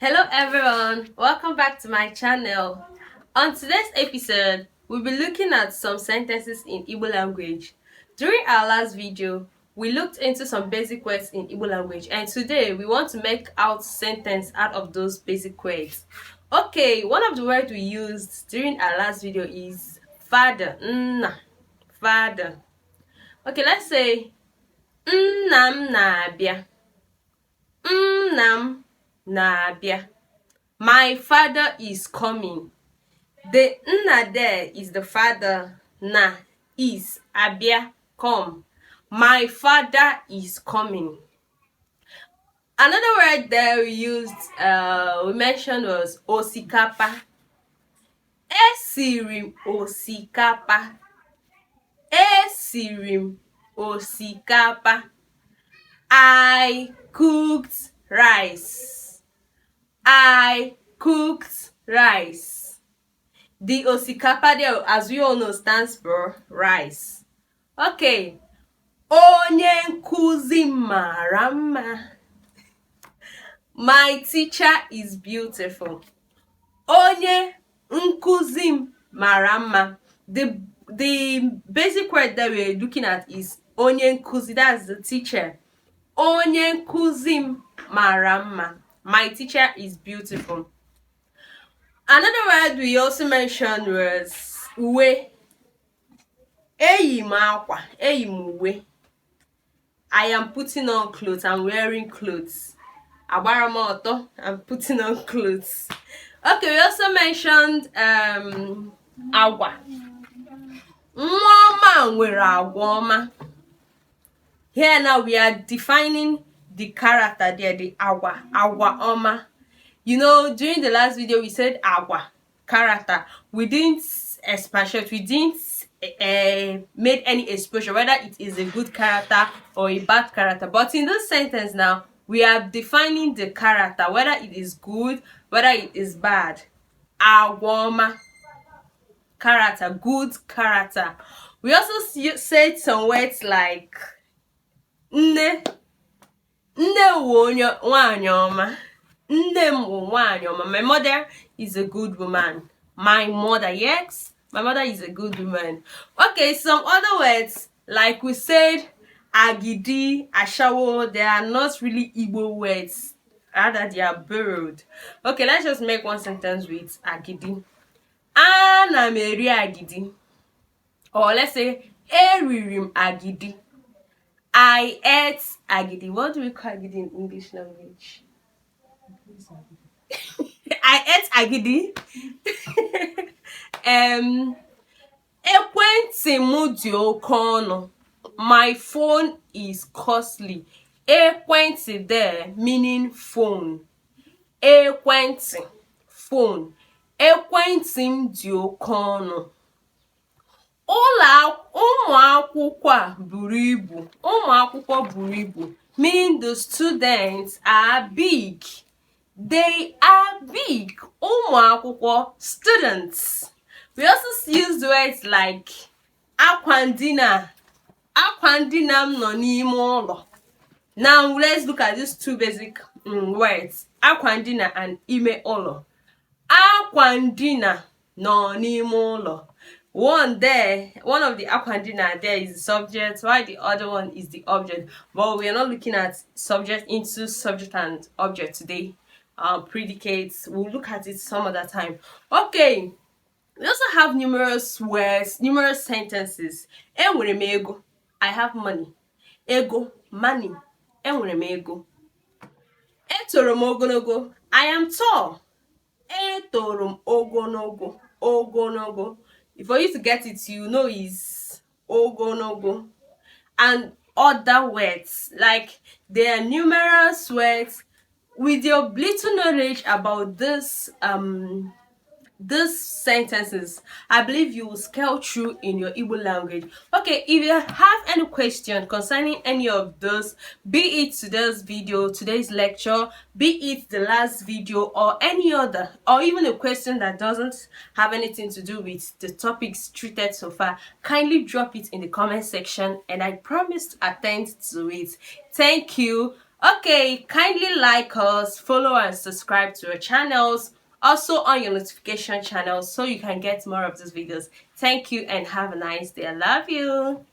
Hello everyone, welcome back to my channel. On today's episode, we'll be looking at some sentences in Igbo language. During our last video, we looked into some basic words in Igbo language, and today we want to make out sentence out of those basic words. Okay, one of the words we used during our last video is father. Father. Okay, let's say Nnam na-abịa. Nnam na-abịa. My father is coming. The nna there is the father. Na is abia, come. My father is coming. Another word there we mentioned was osikapa. Esirim osikapa. Esirim osikapa. I cooked rice. I cooked rice. The osikapa there, as we all know, stands for rice. Okay. Onye nkuzi mara mma. My teacher is beautiful. Onye nkuzi mara mma. The basic word that we're looking at is onye nkuzi. That's the teacher. Onye nkuzi mara mma. My teacher is beautiful. Another word we also mentioned was uwe. Eyi m akwa, eyi m uwe. I am putting on clothes, I'm wearing clothes. Agbara m ọtọ, I'm putting on clothes. Okay, we also mentioned agwa. Nwa ọma nwere agwa ọma. Here now we are defining the character there, the agwa ọma. You know, during the last video we said agwa, character. We didn't expatiate, we didn't made any exposure whether it is a good character or a bad character. But in this sentence now, we are defining the character, whether it is good, whether it is bad. Agwa ọma, character, good character. We also said some words like nne wo nwaanyị ọma. My mother is a good woman. My mother, yes, my mother is a good woman. Okay, some other words, like we said, agidi, ashawo, they are not really Igbo words, rather they are borrowed. Okay, let's just make one sentence with agidi. Ana m eri agidi. Or let's say, eririm agidi. I ate agidi. What do we call agidi in English language? I ate agidi. Ekwentị m dị oke ọnụ. My phone is costly. Ekwentị there meaning phone. Ekwentị, phone. Ekwentị m dị oke ọnụ. Ụmụ akwụkwọ a buru ibu. Ụmụ akwụkwọ buru ibu meaning the students are big. They are big. Ụmụ akwụkwọ, students. We also use words like akwa ndina. Akwa ndina m nọ n'ime ụlọ. Now let's look at these two basic words. Akwa ndina and ime ụlọ. Akwa ndina nọ n'ime ụlọ. One of the akwa ndina there is the subject, while the other one is the object. But we are not looking at subject into subject and object today. Predicates, we'll look at it some other time. Okay, we also have numerous words, numerous sentences. Enwere m ego, I have money. Ego, money. Enwere m ego. Etoro m ogologo, I am tall. Etoro m ogologo, ogologo. For you to get it, you know is ogologo. And other words, like there are numerous words. With your little knowledge about these sentences, I believe you will scale through in your Igbo language. Okay, if you have any question concerning any of those, be it today's video, today's lecture, be it the last video, or any other, or even a question that doesn't have anything to do with the topics treated so far, kindly drop it in the comment section and I promise to attend to it. Thank you. Okay, kindly like us, follow and subscribe to our channels, also on your notification channel so you can get more of these videos. Thank you and have a nice day. I love you.